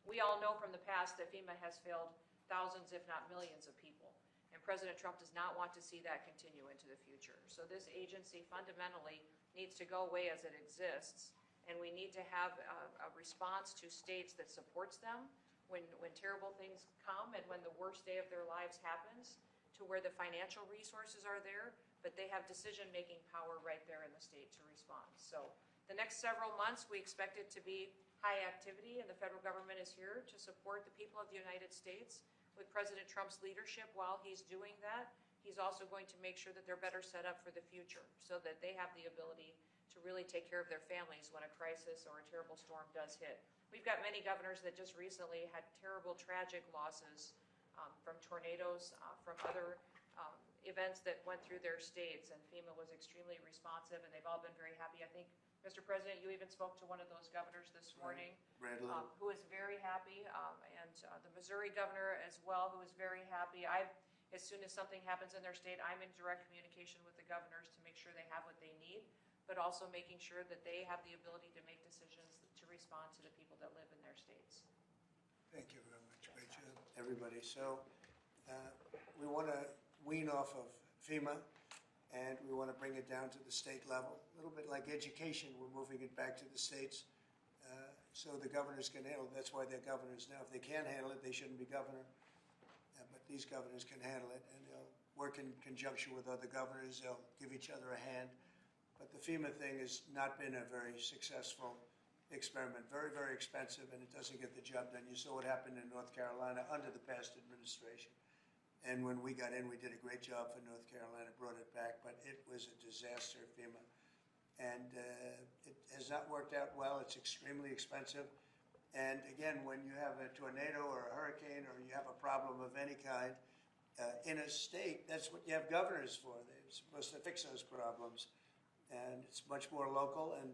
We all know from the past that FEMA has failed thousands, if not millions of people. And President Trump does not want to see that continue into the future. So this agency fundamentally needs to go away as it exists, and we need to have a response to states that supports them when terrible things come and when the worst day of their lives happens, to where the financial resources are there, but they have decision-making power right there in the state to respond. So the next several months, we expect it to be high activity, and the federal government is here to support the people of the United States with President Trump's leadership. While he's doing that, he's also going to make sure that they're better set up for the future so that they have the ability to really take care of their families when a crisis or a terrible storm does hit. We've got many governors that just recently had terrible, tragic losses from tornadoes, from other events that went through their states, and FEMA was extremely responsive, and they've all been very happy. I think, Mr. President, you even spoke to one of those governors this morning, who is very happy, and the Missouri governor as well, who is very happy. As soon as something happens in their state, I'm in direct communication with the governors to make sure they have what they need, but also making sure that they have the ability to make decisions to respond to the people that live in their states. Thank you very much. Great job, everybody. So we want to wean off of FEMA, and we want to bring it down to the state level. A little bit like education, we're moving it back to the states so the governors can handle it. That's why they're governors now. If they can't handle it, they shouldn't be governor. But these governors can handle it, and they'll work in conjunction with other governors. They'll give each other a hand. But the FEMA thing has not been a very successful experiment. Very, very expensive, and it doesn't get the job done. You saw what happened in North Carolina under the past administration. And when we got in, we did a great job for North Carolina, brought it back, but it was a disaster, FEMA. And it has not worked out well. It's extremely expensive. And again, when you have a tornado or a hurricane or you have a problem of any kind in a state, that's what you have governors for. They're supposed to fix those problems. And it's much more local, and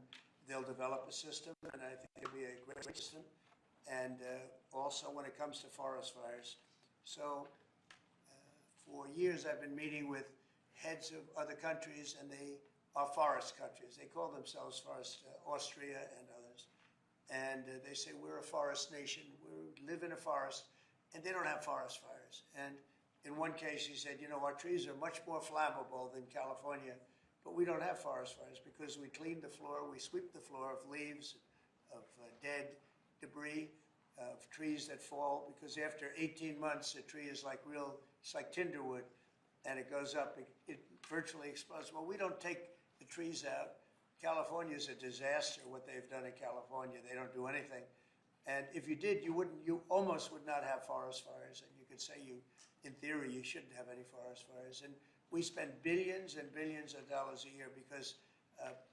they'll develop a system, and I think it'll be a great system. And also when it comes to forest fires. So for years I've been meeting with heads of other countries, and they are forest countries. They call themselves forest, Austria and others. And they say, we're a forest nation. We live in a forest, and they don't have forest fires. And in one case, he said, you know, our trees are much more flammable than California, but we don't have forest fires because we clean the floor, we sweep the floor of leaves, of dead debris, of trees that fall, because after 18 months, a tree is like it's like tinder wood, and it goes up, it virtually explodes. Well, we don't take the trees out. California is a disaster, what they've done in California. They don't do anything. And if you did, you almost would not have forest fires. And you could say in theory, you shouldn't have any forest fires. And we spend billions and billions of dollars a year because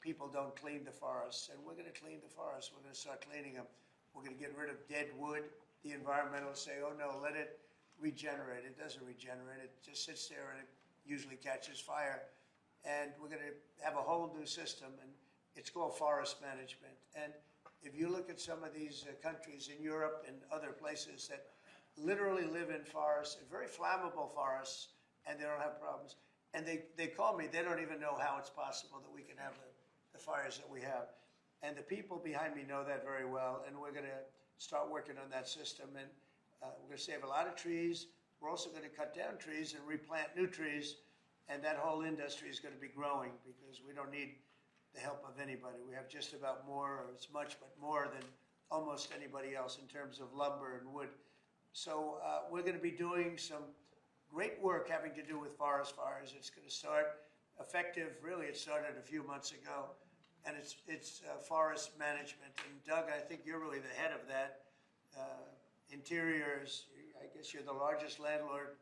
people don't clean the forests. And we're going to clean the forests. We're going to start cleaning them. We're going to get rid of dead wood. The environmentalists say, oh no, let it regenerate. It doesn't regenerate. It just sits there and it usually catches fire. And we're going to have a whole new system, and it's called forest management. And if you look at some of these countries in Europe and other places that literally live in forests, very flammable forests, and they don't have problems. And they call me, they don't even know how it's possible that we can have the fires that we have. And the people behind me know that very well, and we're going to start working on that system. And we're going to save a lot of trees. We're also going to cut down trees and replant new trees. And that whole industry is going to be growing because we don't need the help of anybody. We have just about more, or as much, but more than almost anybody else in terms of lumber and wood. So we're going to be doing some great work having to do with forest fires. It's going to start effective, really it started a few months ago, and it's forest management. And Doug, I think you're really the head of that. Interiors, I guess you're the largest landlord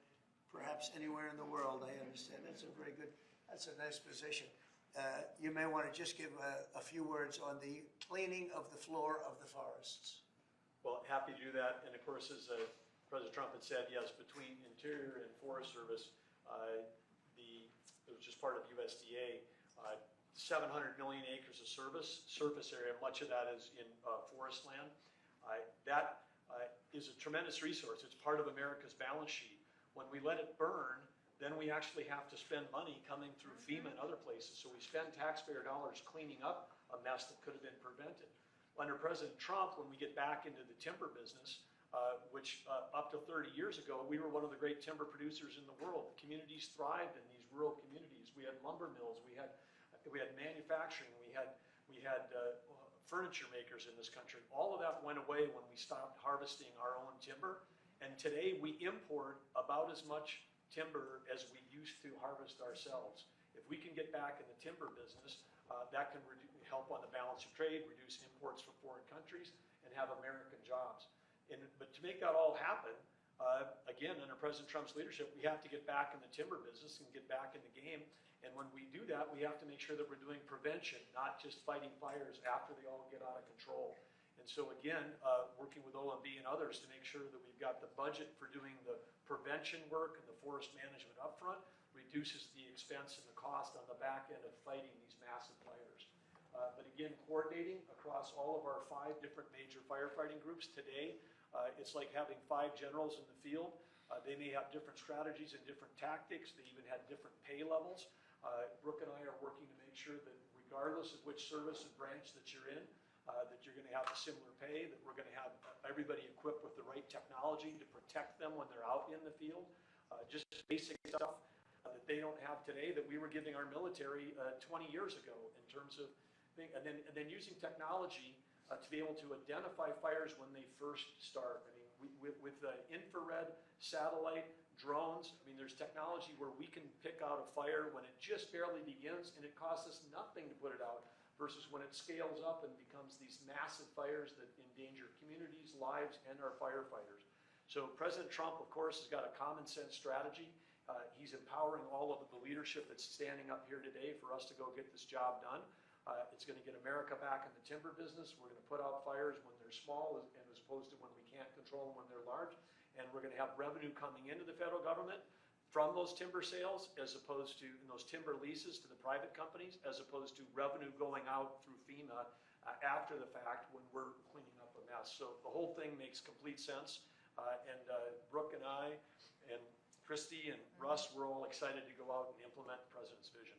perhaps anywhere in the world, I understand. That's a nice position. You may want to just give a few words on the cleaning of the floor of the forests. Well, happy to do that. And of course, as President Trump had said, yes, between Interior and Forest Service, it was just part of USDA, 700 million acres of surface area, much of that is in forest land. That is a tremendous resource. It's part of America's balance sheet. When we let it burn, then we actually have to spend money coming through FEMA and other places. So we spend taxpayer dollars cleaning up a mess that could have been prevented. Under President Trump, when we get back into the timber business, which up to 30 years ago, we were one of the great timber producers in the world. Communities thrived in these rural communities. We had lumber mills, we had manufacturing, we had furniture makers in this country. All of that went away when we stopped harvesting our own timber. And today we import about as much timber as we used to harvest ourselves. If we can get back in the timber business, that can help on the balance of trade, reduce imports from foreign countries, and have American jobs. But to make that all happen, again, under President Trump's leadership, we have to get back in the timber business and get back in the game. And when we do that, we have to make sure that we're doing prevention, not just fighting fires after they all get out of control. And so again, working with OMB and others to make sure that we've got the budget for doing the prevention work and the forest management upfront, reduces the expense and the cost on the back end of fighting these massive fires. But again, coordinating across all of our 5 different major firefighting groups today, it's like having 5 generals in the field. They may have different strategies and different tactics. They even have different pay levels. Brooke and I are working to make sure that regardless of which service and branch that you're in, that you're going to have a similar pay, that we're going to have everybody equipped with the right technology to protect them when they're out in the field. Just basic stuff that they don't have today that we were giving our military 20 years ago in terms of and then using technology to be able to identify fires when they first start. I mean, with infrared, satellite, drones, I mean, there's technology where we can pick out a fire when it just barely begins and it costs us nothing to put it out versus when it scales up and becomes these massive fires that endanger communities, lives, and our firefighters. So President Trump, of course, has got a common sense strategy. He's empowering all of the leadership that's standing up here today for us to go get this job done. It's going to get America back in the timber business. We're going to put out fires when they're small as opposed to when we can't control them when they're large. And we're going to have revenue coming into the federal government from those timber sales as opposed to those timber leases to the private companies as opposed to revenue going out through FEMA after the fact when we're cleaning up a mess. So the whole thing makes complete sense. Brooke and I and Christy and Russ, we're all excited to go out and implement the President's vision.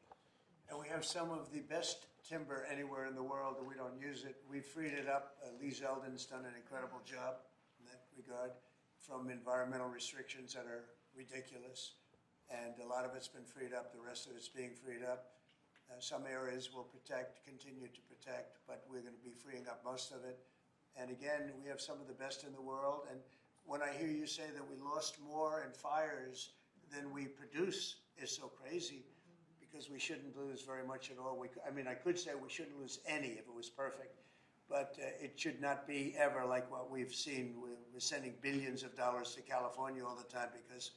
And we have some of the best timber anywhere in the world, and we don't use it. We've freed it up. Lee Zeldin's done an incredible job in that regard from environmental restrictions that are ridiculous. And a lot of it's been freed up. The rest of it's being freed up. Some areas will continue to protect, but we're going to be freeing up most of it. And again, we have some of the best in the world. And when I hear you say that we lost more in fires than we produce is so crazy, because we shouldn't lose very much at all. I mean, I could say we shouldn't lose any if it was perfect, but it should not be ever like what we've seen. We're sending billions of dollars to California all the time because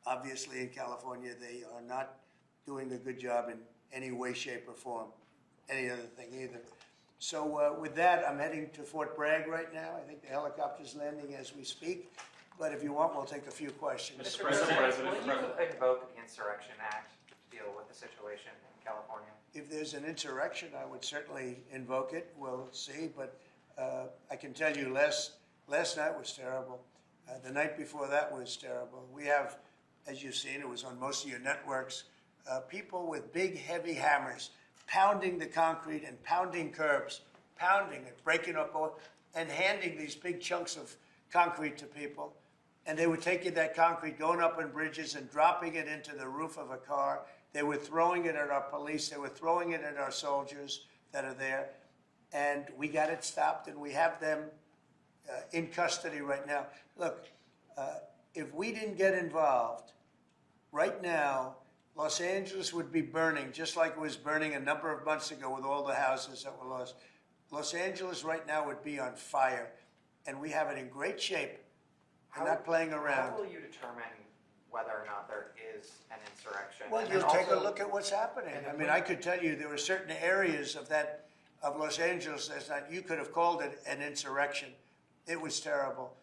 obviously in California they are not doing a good job in any way, shape, or form, any other thing either. So with that, I'm heading to Fort Bragg right now. I think the helicopter's landing as we speak. But if you want, we'll take a few questions. Mr. President, will you invoke the Insurrection Act to deal with the situation in California? If there's an insurrection, I would certainly invoke it. We'll see. But I can tell you last night was terrible. The night before that was terrible. We have, as you've seen, it was on most of your networks, people with big, heavy hammers pounding the concrete and pounding curbs, pounding it, breaking up, and handing these big chunks of concrete to people. And they were taking that concrete, going up on bridges and dropping it into the roof of a car. They were throwing it at our police. They were throwing it at our soldiers that are there. And we got it stopped, and we have them in custody right now. Look, if we didn't get involved, right now, Los Angeles would be burning, just like it was burning a number of months ago with all the houses that were lost. Los Angeles right now would be on fire, and we have it in great shape. We're not playing around. How will you determine whether or not there is an insurrection? Well, you'll take a look at what's happening. I mean, I could tell you there were certain areas of Los Angeles that you could have called it an insurrection. It was terrible.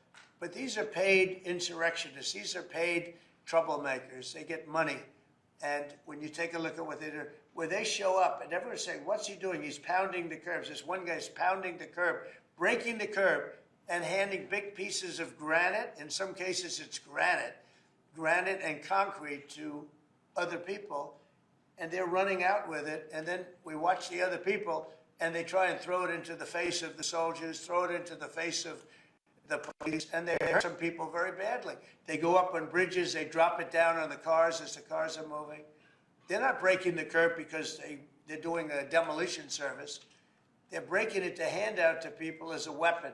But these are paid insurrectionists. These are paid troublemakers. They get money. And when you take a look at what they do, where they show up and everyone's saying, what's he doing? He's pounding the curbs. This one guy's pounding the curb, breaking the curb, and handing big pieces of granite. In some cases, it's granite and concrete to other people. And they're running out with it. And then we watch the other people and they try and throw it into the face of the soldiers, throw it into the face of the police, and they hurt some people very badly. They go up on bridges, they drop it down on the cars as the cars are moving. They're not breaking the curb because they're doing a demolition service. They're breaking it to hand out to people as a weapon.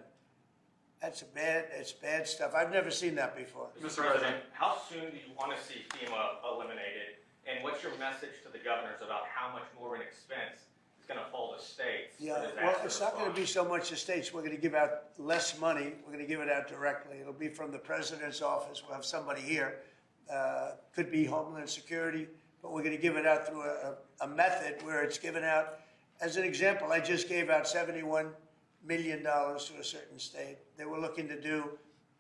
It's bad stuff. I've never seen that before. Mr. President, how soon do you want to see FEMA eliminated? And what's your message to the governors about how much more of an expense is going to fall to states? Yeah, well, it's not going to be so much the states. We're going to give out less money. We're going to give it out directly. It'll be from the president's office. We'll have somebody here. Could be Homeland Security, but we're going to give it out through a method where it's given out. As an example, I just gave out $71 million to a certain state. They were looking to do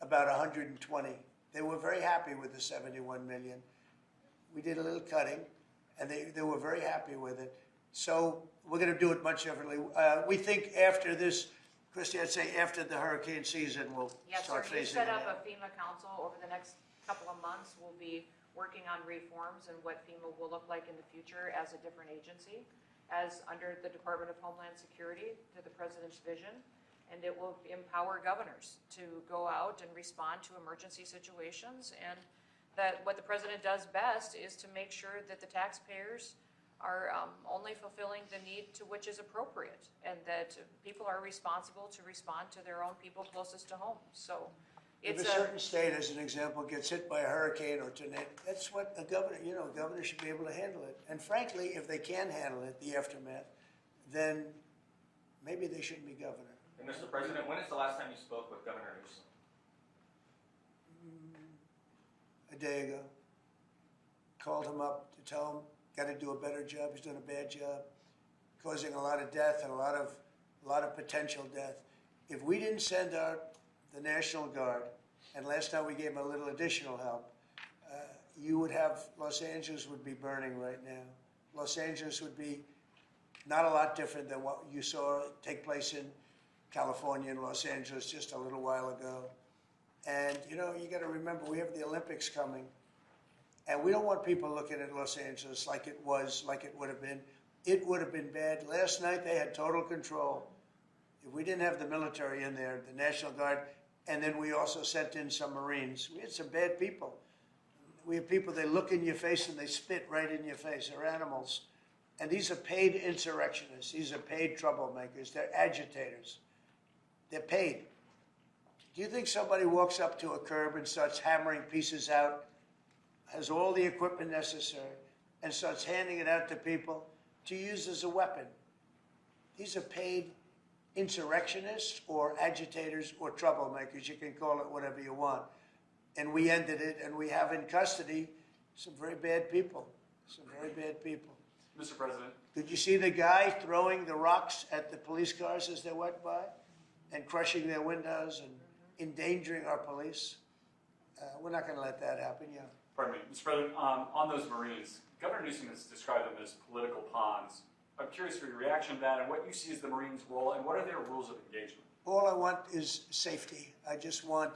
about 120. They were very happy with the 71 million. We did a little cutting, and they were very happy with it. So we're going to do it much differently. We think after this, Christy, I'd say after the hurricane season, we'll start phasing it out. Yes, sir. You set up a FEMA council over the next couple of months. We'll be working on reforms and what FEMA will look like in the future as a different agency, as under the Department of Homeland Security to the President's vision. And it will empower governors to go out and respond to emergency situations. And that what the President does best is to make sure that the taxpayers are only fulfilling the need to which is appropriate, and that people are responsible to respond to their own people closest to home. So if a certain state, as an example, gets hit by a hurricane or tornado, that's what a governor, a governor should be able to handle it. And frankly, if they can handle it, the aftermath, then maybe they shouldn't be governor. And Mr. President, when is the last time you spoke with Governor Newsom? A day ago. Called him up to tell him, got to do a better job. He's doing a bad job, causing a lot of death and a lot of potential death. If we didn't send out the National Guard, and last time we gave him a little additional help, you would have, Los Angeles would be burning right now. Los Angeles would be not a lot different than what you saw take place in California and Los Angeles just a little while ago. And, you got to remember, we have the Olympics coming. And we don't want people looking at Los Angeles like it would have been. It would have been bad. Last night, they had total control. If we didn't have the military in there, the National Guard, and then we also sent in some Marines. We had some bad people. We have people, they look in your face and they spit right in your face. They're animals. And these are paid insurrectionists. These are paid troublemakers. They're agitators. They're paid. Do you think somebody walks up to a curb and starts hammering pieces out, has all the equipment necessary, and starts handing it out to people to use as a weapon? These are paid insurrectionists or agitators or troublemakers. You can call it whatever you want. And we ended it, and we have in custody some very bad people. Some very bad people. Mr. President. Did you see the guy throwing the rocks at the police cars as they went by and crushing their windows and endangering our police? We're not going to let that happen, yeah. Pardon me. Mr. President, on those Marines, Governor Newsom has described them as political pawns. I'm curious for your reaction to that and what you see as the Marines' role and what are their rules of engagement? All I want is safety. I just want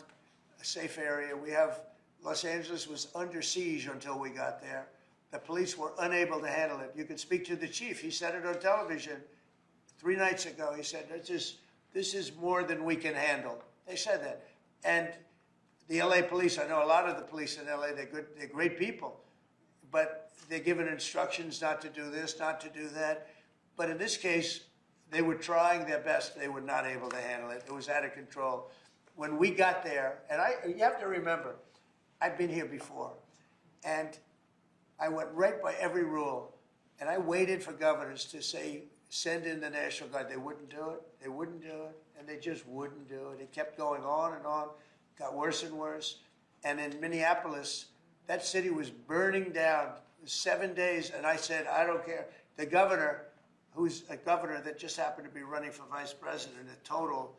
a safe area. Los Angeles was under siege until we got there. The police were unable to handle it. You could speak to the chief. He said it on television 3 nights ago. He said, this is more than we can handle. They said that. And the LA police, I know a lot of the police in LA, they're great people, but they're given instructions not to do this, not to do that. But in this case, they were trying their best. They were not able to handle it. It was out of control. When we got there, and you have to remember, I've been here before, and I went right by every rule, and I waited for governors to say, send in the National Guard. They wouldn't do it. They wouldn't do it, and they just wouldn't do it. It kept going on and on, got worse and worse. And in Minneapolis, that city was burning down. It was 7 days, and I said, I don't care. The governor, who's a governor that just happened to be running for vice president, a total,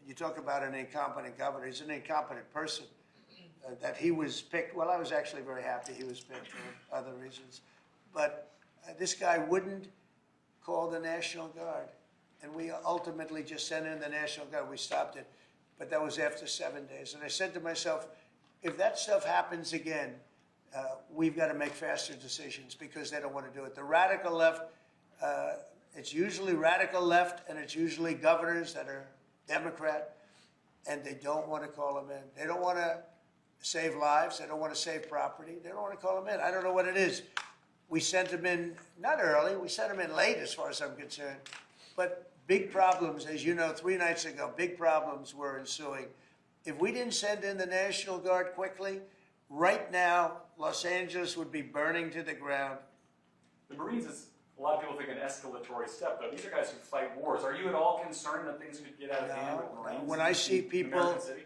you talk about an incompetent governor. He's an incompetent person. That he was picked, well, I was actually very happy he was picked for other reasons. But this guy wouldn't call the National Guard. And we ultimately just sent in the National Guard. We stopped it. But that was after 7 days. And I said to myself, if that stuff happens again, we've got to make faster decisions because they don't want to do it. The radical left, It's usually radical left, and it's usually governors that are Democrat, and they don't want to call them in. They don't want to save lives. They don't want to save property. They don't want to call them in. I don't know what it is. We sent them in, not early, we sent them in late as far as I'm concerned. But big problems, as you know, 3 nights ago, big problems were ensuing. If we didn't send in the National Guard quickly, right now, Los Angeles would be burning to the ground. The Marines is, a lot of people think, an escalatory step, though. These are guys who fight wars. Are you at all concerned that things could get out of hand with Marines? When I see in people American City?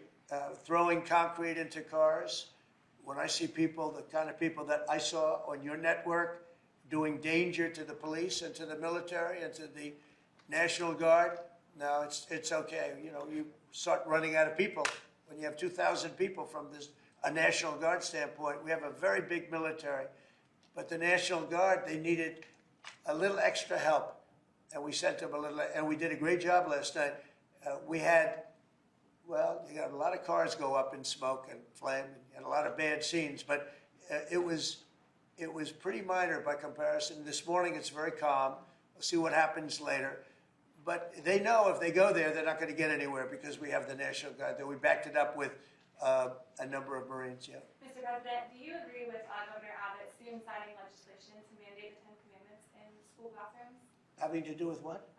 throwing concrete into cars, when I see people, the kind of people that I saw on your network doing danger to the police and to the military and to the National Guard, no, it's okay. You know, you start running out of people. When you have 2,000 people from a National Guard standpoint, we have a very big military. But the National Guard, they needed a little extra help. And we sent them a little, and we did a great job last night. We had, well, you got a lot of cars go up in smoke and flame and a lot of bad scenes, but it was pretty minor by comparison. This morning it's very calm. We'll see what happens later. But they know if they go there, they're not going to get anywhere because we have the National Guard there. We backed it up with a number of Marines, yeah. Mr. President, do you agree with Governor Abbott soon signing legislation to mandate the 10 Commandments in school classrooms? Having to do with what?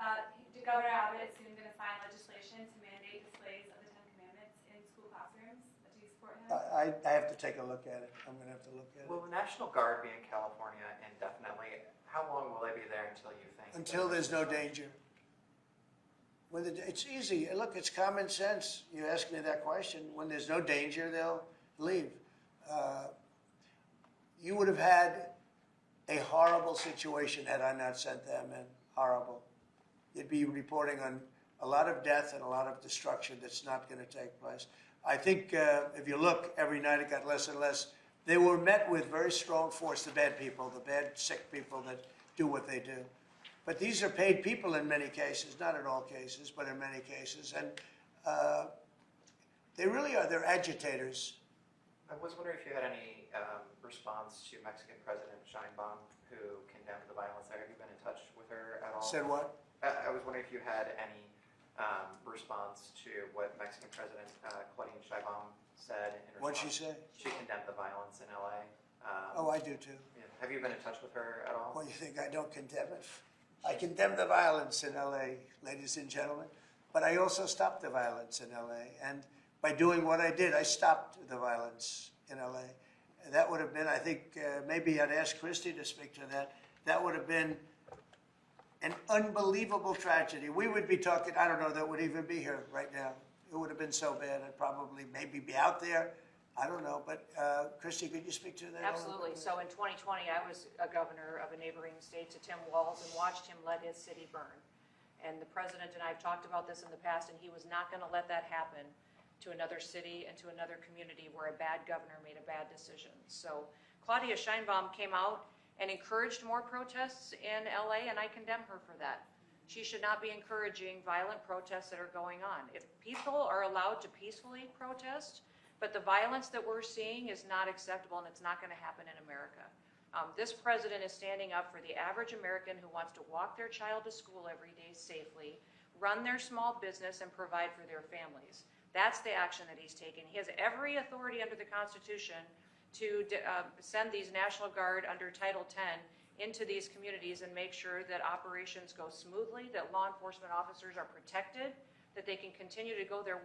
Governor Abbott is soon going to sign legislation to mandate displays of the 10 Commandments in school classrooms. Do you support him? I have to take a look at it. I'm going to have to look at it. Will the National Guard be in California indefinitely? How long will they be there until you think? Until there's no danger. It's easy. Look, it's common sense. You ask me that question. When there's no danger, they'll leave. You would have had a horrible situation had I not sent them in. Horrible. You'd be reporting on a lot of death and a lot of destruction that's not going to take place. I think if you look, every night it got less and less. They were met with very strong force, the bad people, the bad, sick people that do what they do. But these are paid people in many cases, not in all cases, but in many cases. And they really are, they're agitators. I was wondering if you had any response to Mexican President Sheinbaum, who condemned the violence there. Have you been in touch with her at all? Said what? I was wondering if you had any response to what Mexican President Claudine Sheinbaum said in response. What'd she say? She condemned the violence in LA. Oh, I do too. Yeah. Have you been in touch with her at all? Well, you think I don't condemn it? I condemn the violence in LA, ladies and gentlemen, but I also stopped the violence in LA. And by doing what I did, I stopped the violence in LA. And that would have been, I think, maybe I'd ask Christie to speak to that. That would have been an unbelievable tragedy. We would be talking, I don't know that would even be here right now. It would have been so bad. I'd probably maybe be out there. I don't know, but Christie, could you speak to that? Absolutely. So in 2020, I was a governor of a neighboring state to Tim Walz and watched him let his city burn. And the president and I have talked about this in the past, and he was not going to let that happen to another city and to another community where a bad governor made a bad decision. So Claudia Sheinbaum came out and encouraged more protests in LA, and I condemn her for that. She should not be encouraging violent protests that are going on. If people are allowed to peacefully protest, but the violence that we're seeing is not acceptable, and it's not going to happen in America. This president is standing up for the average American who wants to walk their child to school every day safely, run their small business, and provide for their families. That's the action that he's taking. He has every authority under the Constitution to send these National Guard under Title X into these communities and make sure that operations go smoothly, that law enforcement officers are protected, that they can continue to do their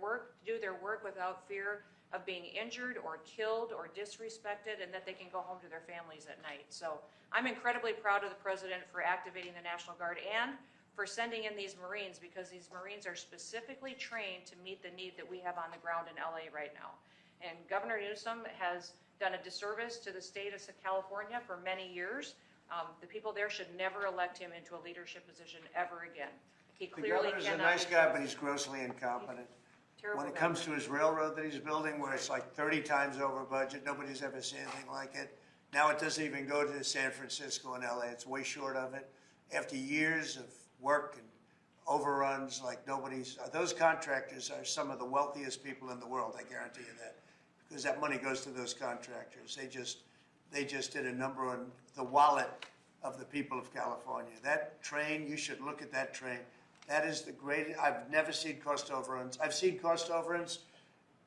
work without fear of being injured or killed or disrespected, and that they can go home to their families at night. So I'm incredibly proud of the president for activating the National Guard and for sending in these Marines, because these Marines are specifically trained to meet the need that we have on the ground in LA right now. And Governor Newsom has done a disservice to the state of California for many years. The people there should never elect him into a leadership position ever again. He The clearly governor's a cannot nice guy, but he's grossly incompetent. Terrible When it comes governor. to his railroad that he's building, where it's like 30 times over budget, nobody's ever seen anything like it. Now it doesn't even go to San Francisco and LA. It's way short of it. After years of work and overruns like nobody's, those contractors are some of the wealthiest people in the world, I guarantee you that. Because that money goes to those contractors. They just did a number on the wallet of the people of California. That train, you should look at that train. That is the greatest. I've never seen cost overruns. I've seen cost overruns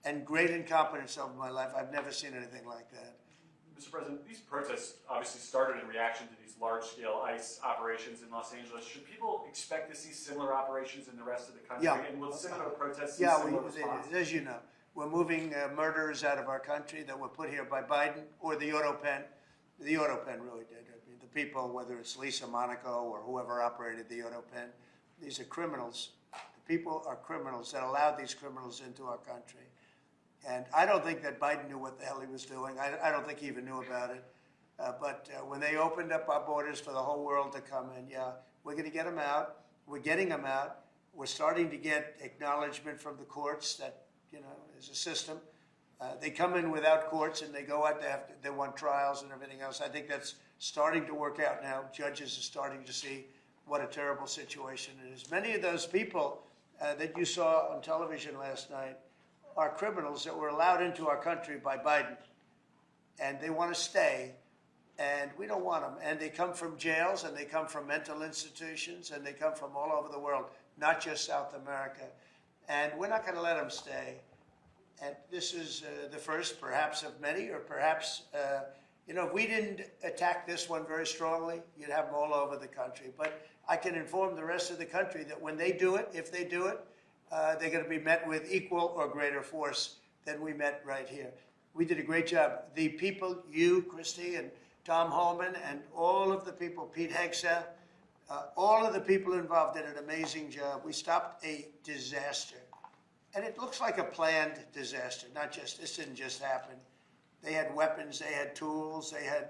and great incompetence over my life. I've never seen anything like that. Mr. President, these protests obviously started in reaction to these large-scale ICE operations in Los Angeles. Should people expect to see similar operations in the rest of the country? Yeah. And will similar protests see Yeah, similar response? as you know, we're moving murderers out of our country that were put here by Biden or the auto pen. The auto pen really did. I mean, the people, whether it's Lisa Monaco or whoever operated the auto pen, these are criminals. The people are criminals that allowed these criminals into our country. And I don't think that Biden knew what the hell he was doing. I don't think he even knew about it. But when they opened up our borders for the whole world to come in, yeah, we're going to get them out. We're getting them out. We're starting to get acknowledgement from the courts that, you know, there's a system. They come in without courts and they go out, they want trials and everything else. I think that's starting to work out now. Judges are starting to see what a terrible situation it is. Many of those people that you saw on television last night are criminals that were allowed into our country by Biden. And they want to stay, and we don't want them. And they come from jails, and they come from mental institutions, and they come from all over the world, not just South America. And we're not going to let them stay. And this is the first, perhaps, of many, or perhaps, you know, if we didn't attack this one very strongly, you'd have them all over the country. But I can inform the rest of the country that when they do it, if they do it, they're going to be met with equal or greater force than we met right here. We did a great job. The people, you, Christy, and Tom Holman, and all of the people, Pete Hegseth, all of the people involved did an amazing job. We stopped a disaster. And it looks like a planned disaster, not just, this didn't just happen. They had weapons, they had tools, they had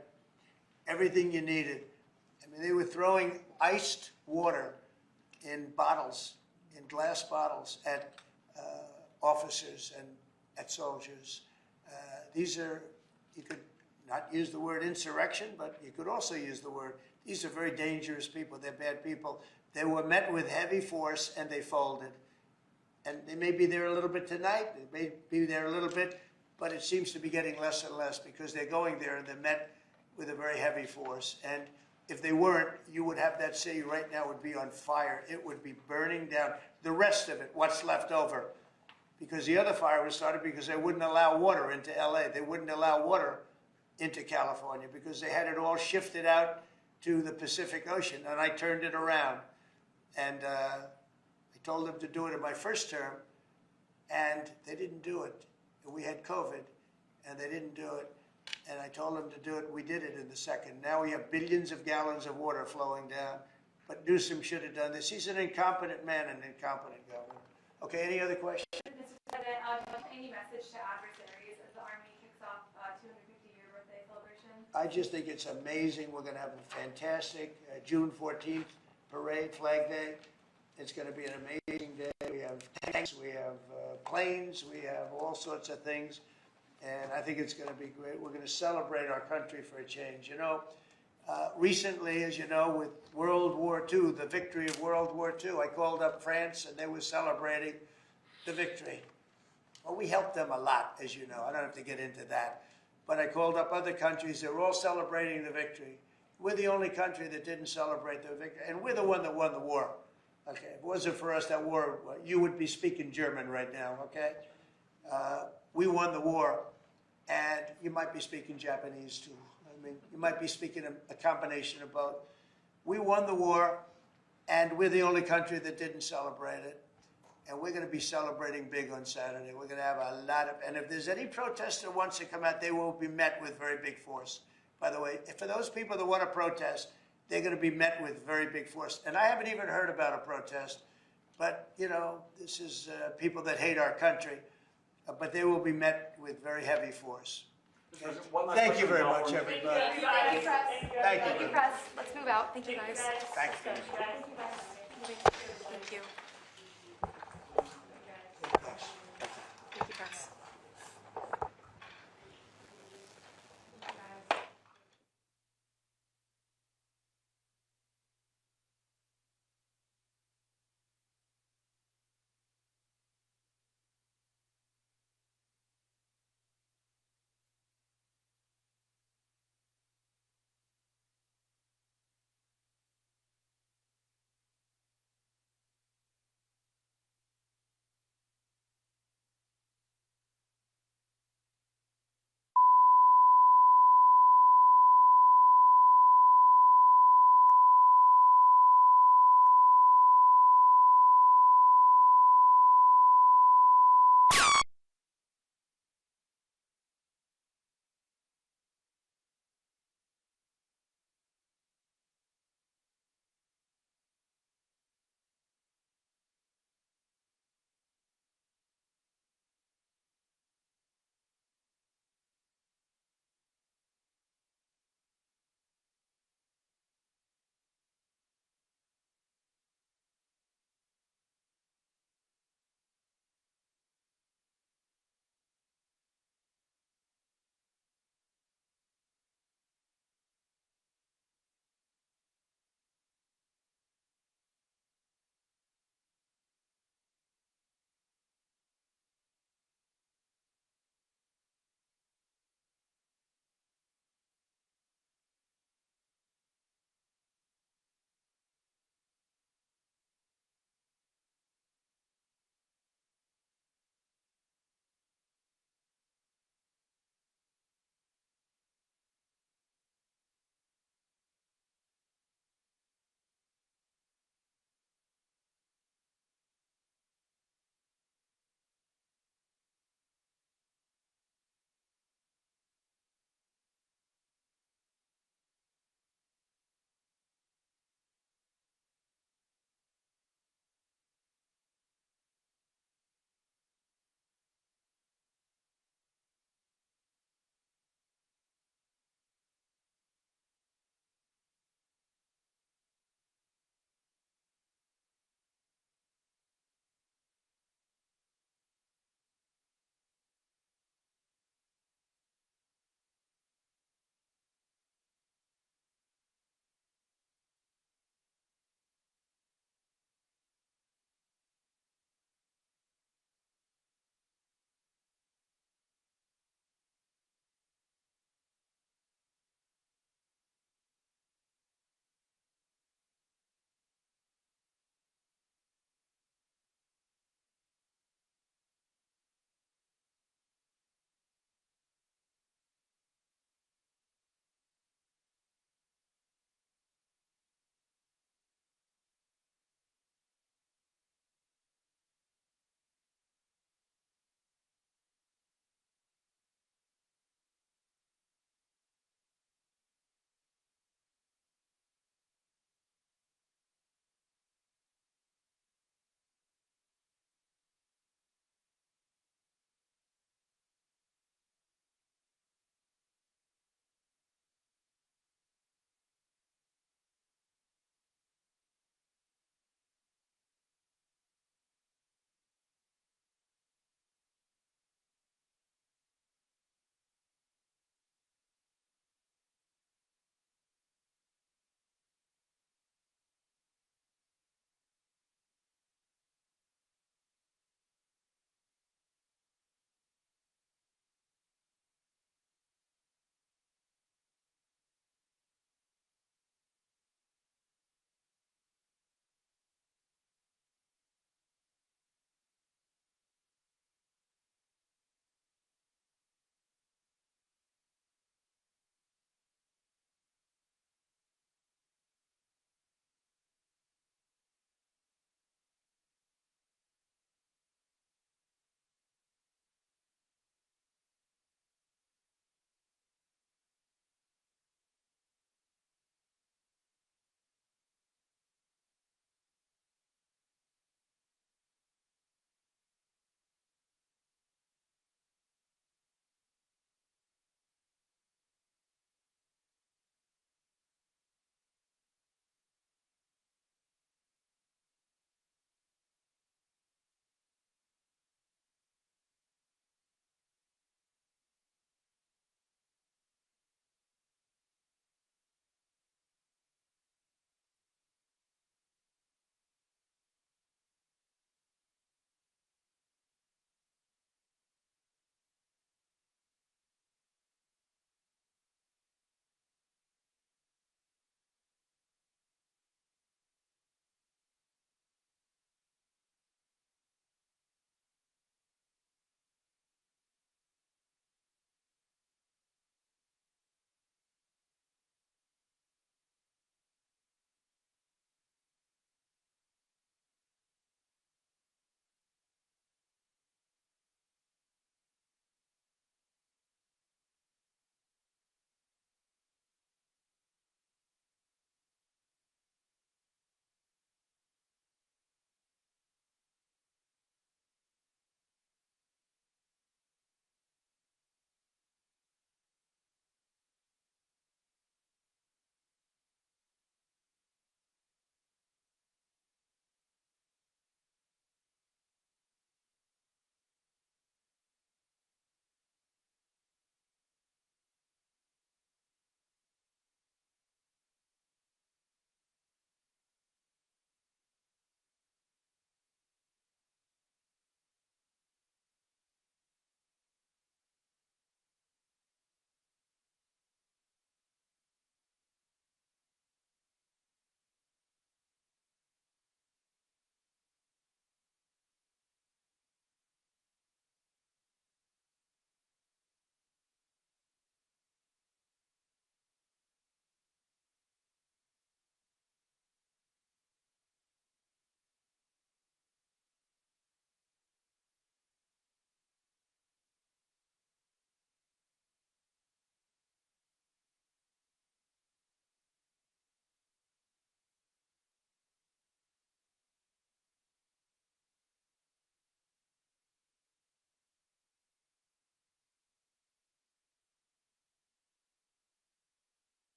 everything you needed. I mean, they were throwing iced water in bottles, in glass bottles, at officers and at soldiers. These are, you could not use the word insurrection, but you could also use the word, these are very dangerous people, they're bad people. They were met with heavy force and they folded. And they may be there a little bit tonight, they may be there a little bit, but it seems to be getting less and less because they're going there and they're met with a very heavy force. And if they weren't, you would have that city right now would be on fire. It would be burning down. The rest of it, what's left over. Because the other fire was started because they wouldn't allow water into LA. They wouldn't allow water into California because they had it all shifted out to the Pacific Ocean. And I turned it around. And I told them to do it in my first term, and they didn't do it. We had COVID, and they didn't do it. And I told them to do it. We did it in the second. Now we have billions of gallons of water flowing down. But Newsom should have done this. He's an incompetent man and incompetent governor. Okay, any other questions? Mr. President, do you have any message to adversaries as the Army kicks off 250-year birthday celebration? I just think it's amazing. We're going to have a fantastic June 14th parade, Flag Day. It's going to be an amazing day. We have tanks, we have planes, we have all sorts of things. And I think it's going to be great. We're going to celebrate our country for a change. You know, recently, as you know, with World War II, the victory of World War II, I called up France and they were celebrating the victory. Well, we helped them a lot, as you know. I don't have to get into that. But I called up other countries. They were all celebrating the victory. We're the only country that didn't celebrate the victory. And we're the one that won the war. Okay, if it wasn't for us, that war, you would be speaking German right now, okay? We won the war, and you might be speaking Japanese too. I mean, you might be speaking a combination of both. We won the war, and we're the only country that didn't celebrate it. And we're going to be celebrating big on Saturday. We're going to have a lot of, and if there's any protester who wants to come out, they will be met with very big force. By the way, for those people that want to protest, they're going to be met with very big force. And I haven't even heard about a protest, but, you know, this is people that hate our country, but they will be met with very heavy force. Okay. One last Thank you question very about much, one- everybody. Thank you, press. Thank you. Thank you, press. Let's move out. Thank you, guys. Thank you. Thank you.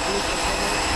please, for 10 minutes?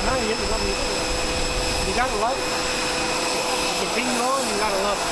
telling you, it's something you gotta love it. You continue on, you gotta love it.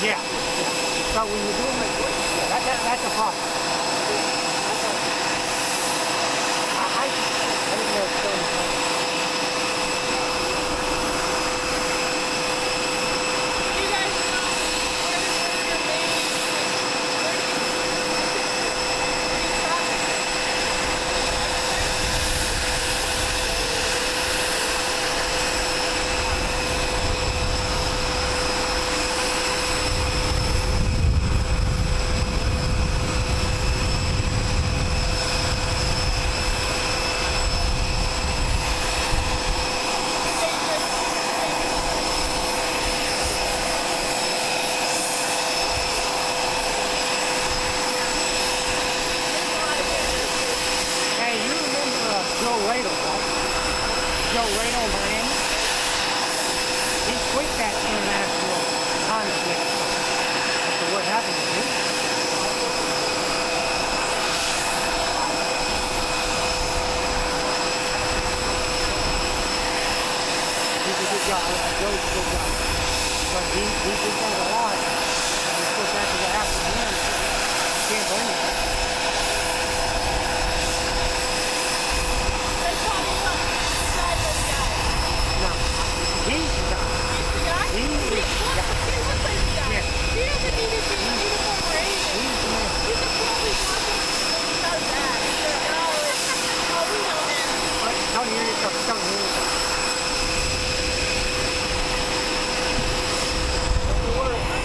Yeah. So when you're doing it, that's a problem. I didn't know it's going to You guys know where your main, where do you traffic? Hey, you remember Joe Radel, right? Joe Radel, Miami? He quit that international conflict after what happened to him. He's a good guy. Joe's a good guy. But he did that a lot. And of course, after what happened to him, you can't blame him. No, he's the guy. He's the guy. Yes. He doesn't need to be uniform or anything. He's the man. You can probably walk in and start that. Oh, we know him. Don't hear yourself. Don't hear yourself. What's the word?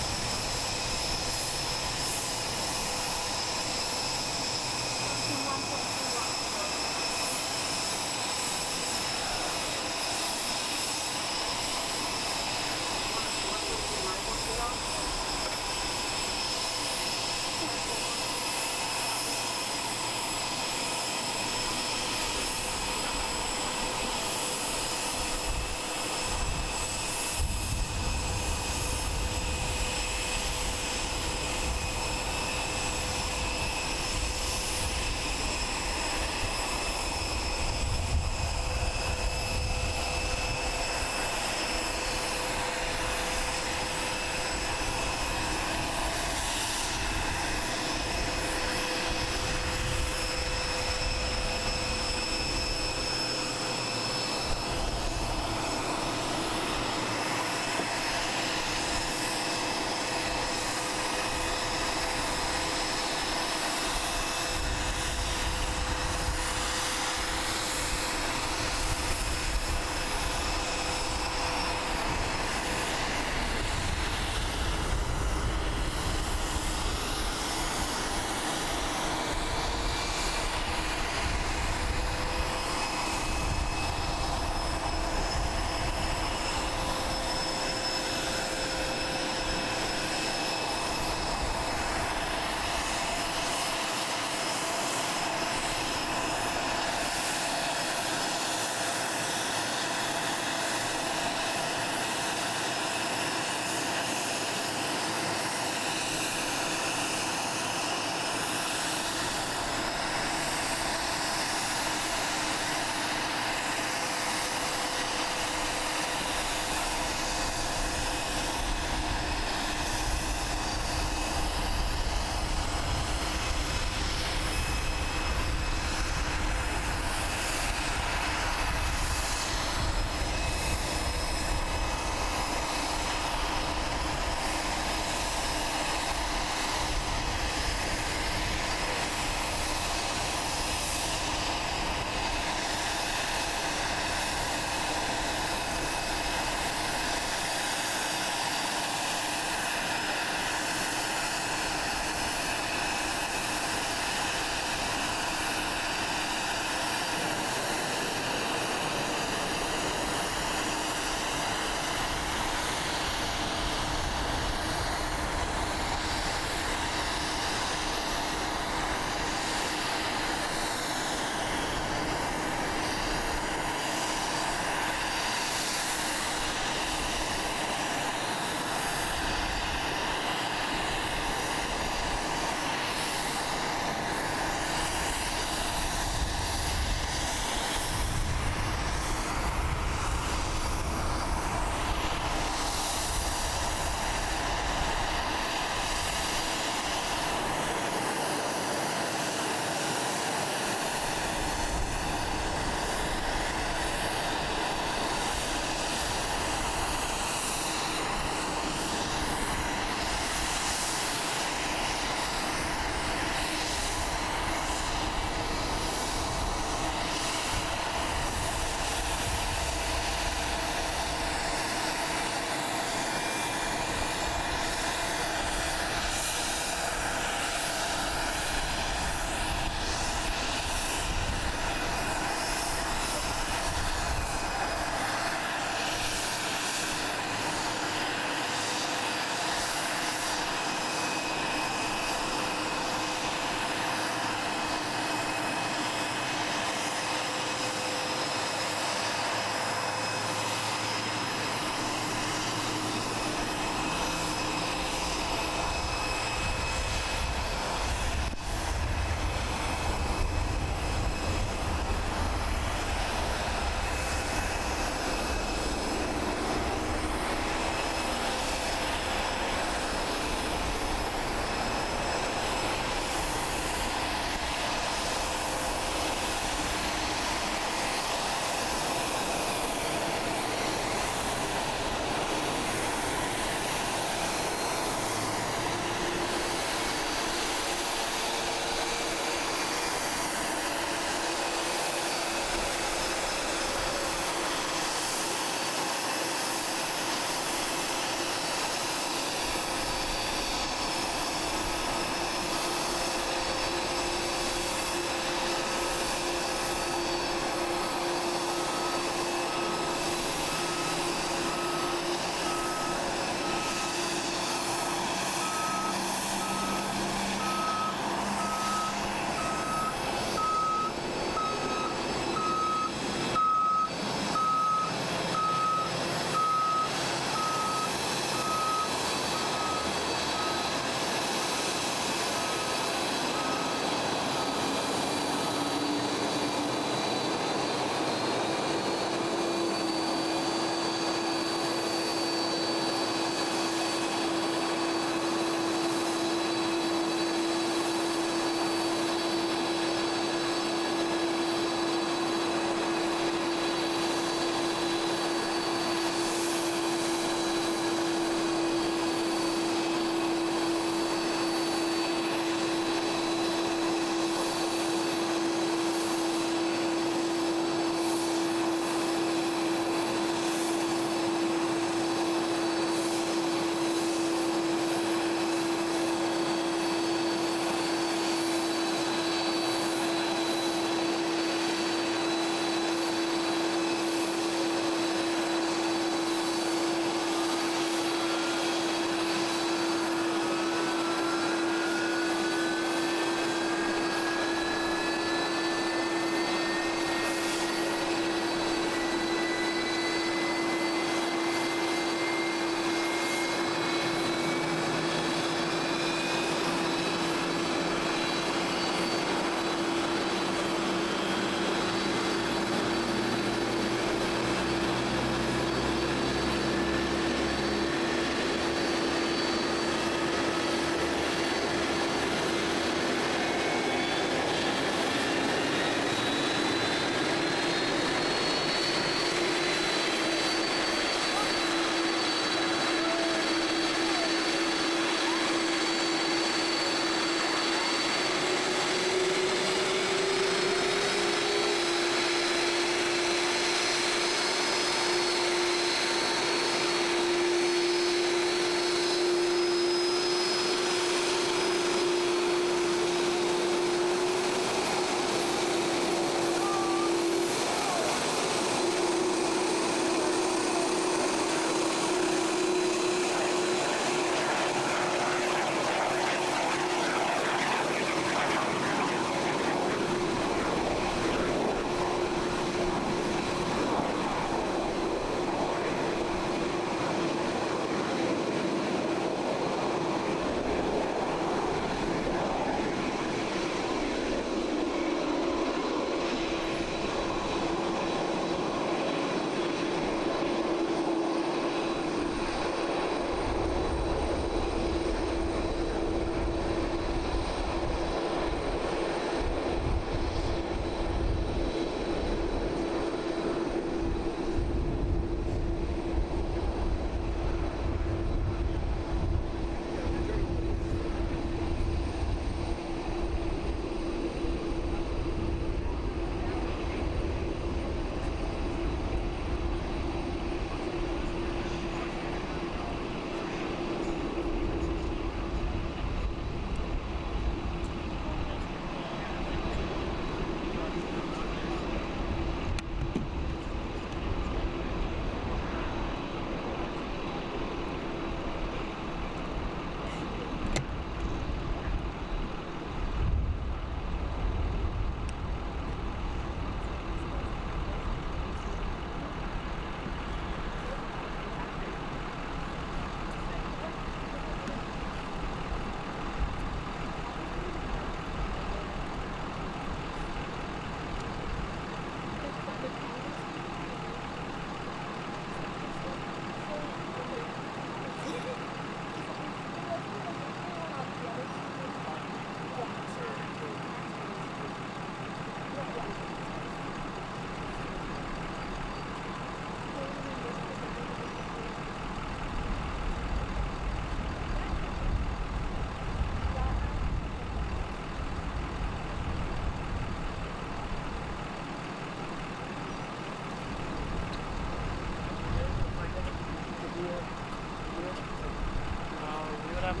But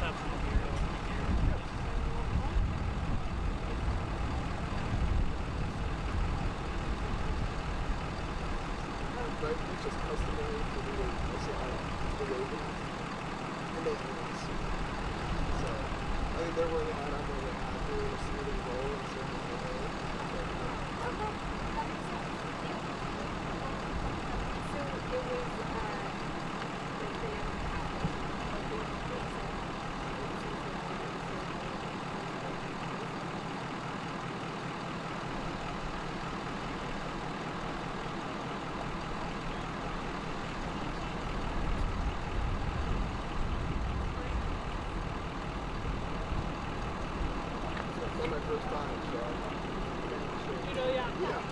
it's just customary for me to assign the waivers, and they always see it. So, I think they're really hard on where they have to a smoothing role in certain ways. It's not my first time, so. You know, yeah. Yeah.